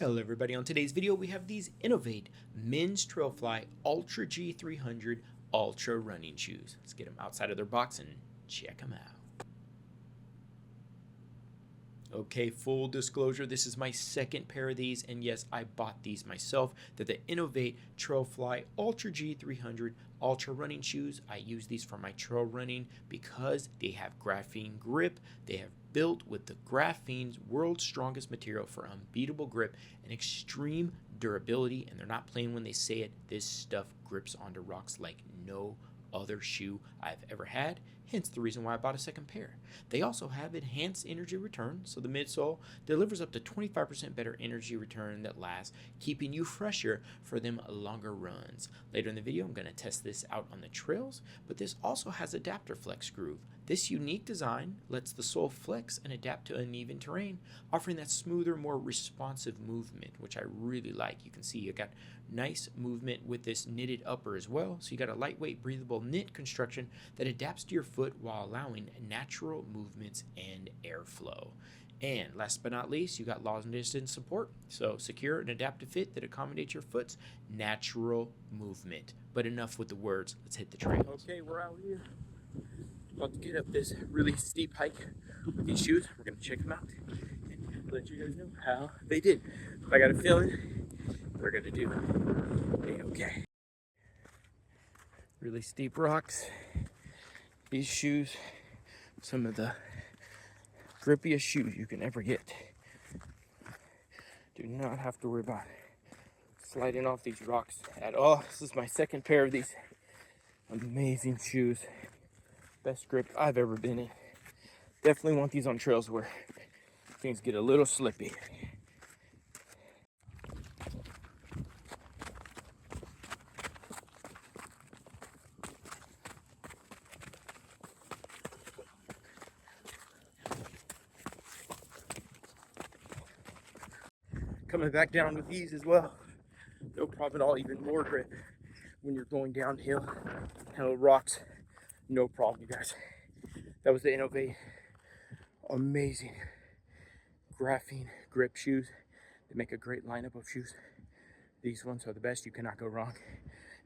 Hello everybody, on today's video we have these Inov-8 Men's Trailfly Ultra G 300 Ultra running shoes. Let's get them outside of their box and check them out. Okay, full disclosure, this is my second pair of these, and yes, I bought these myself. They're the Inov-8 Trailfly Ultra G 300 Ultra running shoes. I use these for my trail running because they have graphene grip. They have built with the graphene's world's strongest material for unbeatable grip and extreme durability, and they're not playing when they say it. This stuff grips onto rocks like no other shoe I've ever had, hence the reason why I bought a second pair. They also have enhanced energy return, so the midsole delivers up to 25% better energy return that lasts, keeping you fresher for them longer runs. Later in the video, I'm going to test this out on the trails, but this also has adapter flex groove. This unique design lets the sole flex and adapt to uneven terrain, offering that smoother, more responsive movement, which I really like. You can see you got nice movement with this knitted upper as well, so you got a lightweight, breathable knit construction that adapts to your foot while allowing natural movements and airflow. And last but not least, you got long distance support, so secure and adaptive fit that accommodates your foot's natural movement. But enough with the words, let's hit the trail. Okay, we're out here. About to get up this really steep hike with these shoes. We're going to check them out and let you guys know how they did. I got a feeling they're going to do okay. Really steep rocks. These shoes, some of the grippiest shoes you can ever get. Do not have to worry about sliding off these rocks at all. This is my second pair of these amazing shoes. Best grip I've ever been in. Definitely want these on trails where things get a little slippy. Coming back down with these as well. No problem at all, even more grip when you're going downhill. Handle rocks, no problem, you guys. That was the Inov-8 amazing graphene grip shoes. They make a great lineup of shoes. These ones are the best, you cannot go wrong.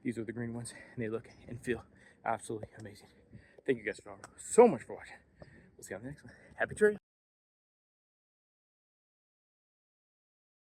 These are the green ones, and they look and feel absolutely amazing. Thank you guys so much for watching. We'll see you on the next one. Happy trail.